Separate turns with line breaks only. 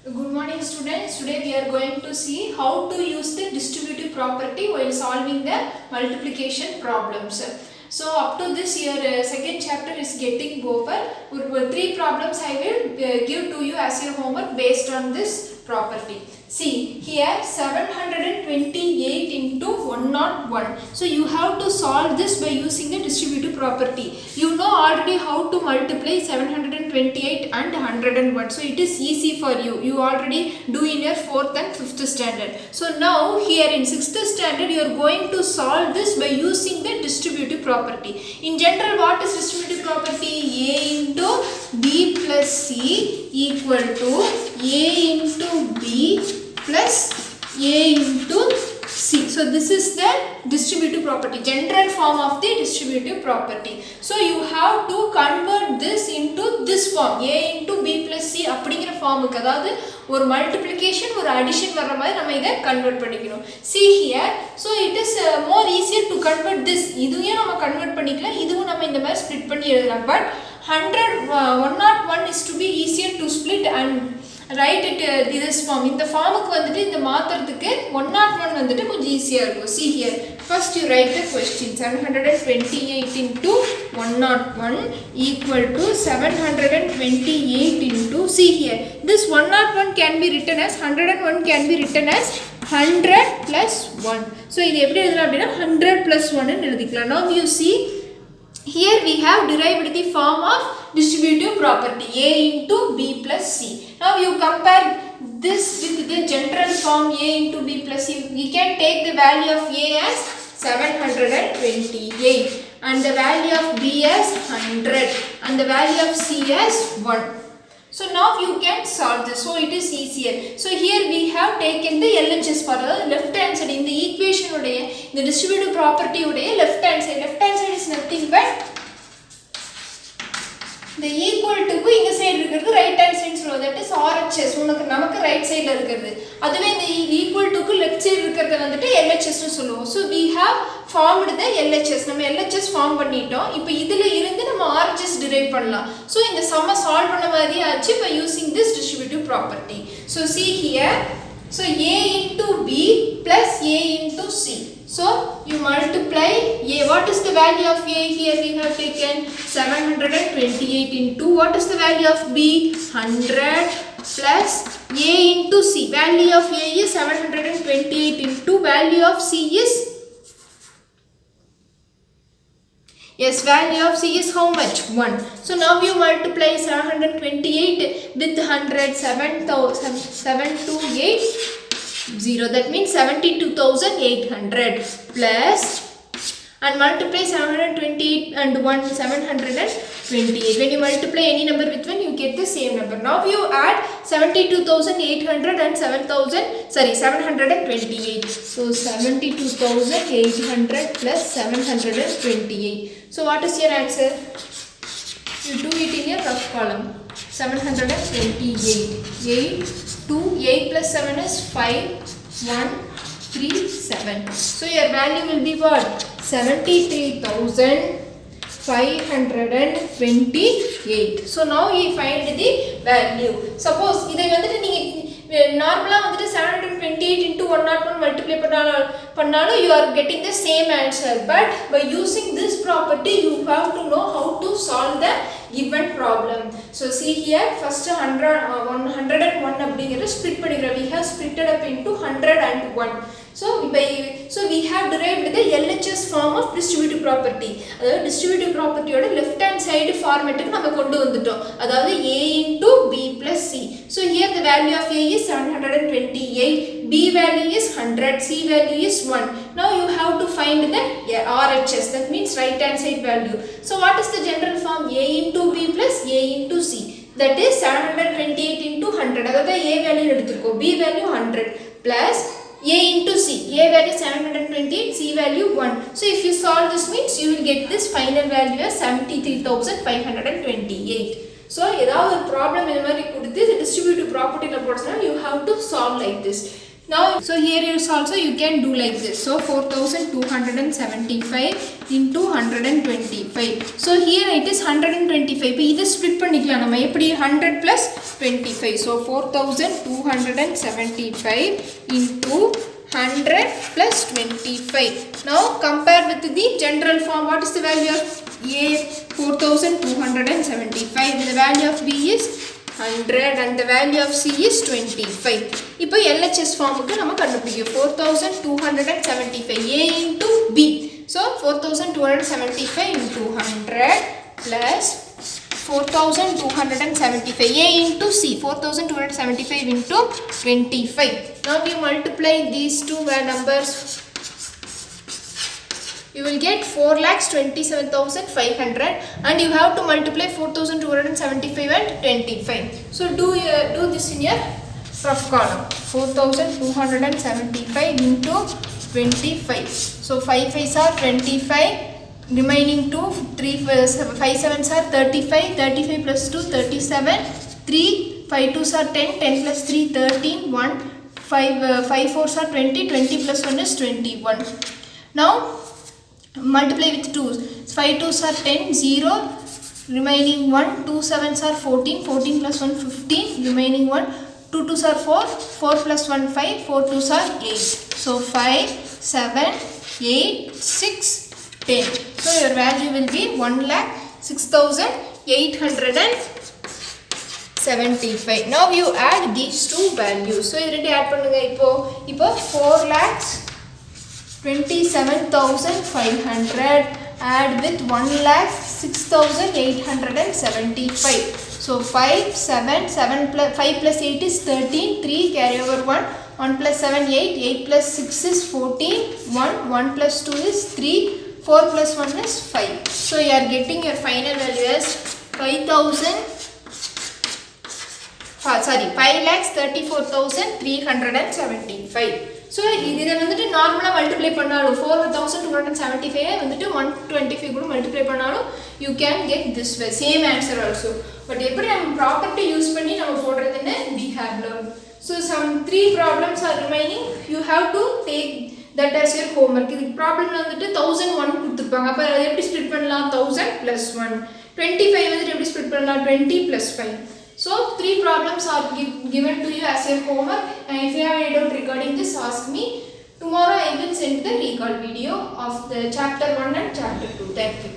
Good morning students. Today we are going to see how to use the distributive property while solving the multiplication problems. So up to this your second chapter is getting over. Three problems I will give to you as your homework based on this property. See here 728 into 101. So you have to solve this by using the distributive property. You know already how to multiply 728 and 101. So it is easy for you. You already do in your 4th and 5th standard. So now here in 6th standard you are going to solve this by using the distributive property. In general, what is distributive property? A into B plus C equal to A into B plus A into C. So this is the distributive property, general form of the distributive property. So you have to convert this into this form, A into B plus C அப்படிங்கிற ஃபார்முக்கு, அதாவது ஒரு multiplication ஒரு addition வர்ற மாதிரி நம்ம இதை convert பண்ணிக்கணும். See here, so it is more easier to convert this. இதுவும் நம்ம கன்வெர்ட் பண்ணிக்கலாம், இதுவும் நம்ம இந்த மாதிரி ஸ்ப்ளிட் பண்ணி எழுதலாம். But 101 is to be easier to split and write it this form. இந்த ஃபார்முக்கு வந்துட்டு இந்த மாத்துறதுக்கு 101 வந்துட்டு கொஞ்சம் ஈஸியா இருக்கும். See here, first you write the question. 728 into 101 equal to 728 into, see here, this 101 can be written as 101 can be written as 100 plus 1. So இது எப்படி எழுதலாம் அப்படின்னா 100 plus 1 ன்னு எழுதிக்கலாம். Now you see here we have derived the form of distributive property A into B plus C. Now you compare this with the general form A into B plus C. We can take the value of A as 728 and the value of B as 100 and the value of C as 1. So now you can solve this. So it is easier. So here we have taken the LHS for the left hand side. In the equation உடைய the distributive property உடைய left hand side. Left hand side is nothing but the equal to க்கு இந்த side இருக்குது right hand side சொல்லுவோம். That is RHS. நமக்கு right side ல இருக்குது. அதுவே இந்த equal to க்கு left side இருக்கிறத வந்துட்டு LHS னு சொல்லுவோம். So we have formed the LHS. நம்ம LHS form பண்ணிட்டோம். இப்போ இதுல இருந்து நம்ம RHS derive பண்ணலாம். So இந்த sum solve பண்ண மாதிரி ஆச்சு by using this distributive property. So see here. So A into B plus A into C. So you multiply A. What is the value of A? Here we have taken 728 into, what is the value of B? 100 plus A into C. Value of A is 728 into value of C is, yes, value of C is how much? 1. So now you multiply 728 with 100, 728 0. That means 72,800 plus and multiply 728 and 1 728. When you multiply any number with 1, you get the same number. Now you add 72,800 and 728. So 72,800 plus 728. So what is your answer? You do it in your rough column. 728. 8 plus 7 is 5, 1, 3, 7. So your value will be what? 73,528. So now you find the value. Suppose இதை வந்துட்டு நீங்க நார்மலா வந்துட்டு 728 into 101 multiply பண்ணாலும் you are getting the same answer. But by using this property you have to know how to solve the given problem. So see here, first 101 அப்படிங்கற split பண்ணிக்கிறோம். We have splitted up into 100 and 1. So we have derived the LHS form of distributive property. அதாவது distributive property ஓட left hand side formatக்கு நம்ம கொண்டு வந்துட்டோம். அதாவது A into B plus C. So here the value of A is 728, B value is 100, C value is 1. Now you have to find the RHS, that means right hand side value. So what is the general form? A into B plus A into C. That is 728 into 100. அதாவது A value எடுத்துக்கோ, B value 100 plus A into C. A value 728, C value 1. So if you solve this means you will get this final value as 73,528. So ஏதாவது ஒரு problem இந்த மாதிரி கொடுத்து distributive property ல போடுறதுனா you have to solve like this. Now, so here is also you can do like this. So 4275 into 125. So here it is 125. இப்போ இது split பண்ணிக்கலாம் நம்ம எப்படி 100 plus 25. So 4275 into 100 plus 25. Now compare with the general form. What is the value of A? 4275. The value of B is 100 and the value of C is 25. இப்போ LHS ஃபார்முக்கு நம்ம கண்டுபிடிக்கும் 4275 A into B. So 4275 into 100 plus 4275 A into C, 4275 into 25. Now we multiply these two numbers. You will get 4,27,500 and you have to multiply 4275 and 25. So do this in your rough column. 4275 into 25. So 5 5s are 25. Remaining 2, 3 5 7s are 35. 35 plus 2 37. 3 5 2s are 10. 10 plus 3 13. 1 5 4s are 20. 20 plus 1 is 21. Now multiply with 2s. 5 2s are 10, 0, remaining 1, 2 7s are 14, 14 plus 1 15, remaining 1, 2 2s are 4, 4 plus 1 5, 4 2s are 8. So 5, 7, 8, 6, 10. So your value will be 1,06,875. Now you add these two values. So idu add பண்ணுங்க இப்போ 4,27,500 add with 1,06,875. So 5 7 7 plus 5 plus 8 is 13. 3 carry over 1. 1 plus 7 8. 8 plus 6 is 14. 1 1 plus 2 is 3. 4 plus 1 is 5. So you are getting your final value as 5,34,375. So இதை வந்துட்டு நார்மலாக multiply பண்ணாலும் 4,275 வந்துட்டு 125 கூட multiply பண்ணாலும் you can get this way same answer also. But எப்படி நம்ம property use பண்ணி நம்ம போடுறதுன்னு we have learned. So some 3 problems are remaining. You have to take that as your homework. இதுக்கு ப்ராப்ளம்ல வந்துட்டு 1001 கொடுத்துருப்பாங்க. அப்போ அதை எப்படி ஸ்ப்ளிட் பண்ணலாம்? 1000 plus 1. 25 வந்துட்டு எப்படி ஸ்ப்ளிட் பண்ணலாம்? 20 plus 5. So 3 problems are given to you as your homework, and if you have any doubt regarding this, ask me. Tomorrow I will send the recall video of the chapter 1 and chapter 2. Thank you.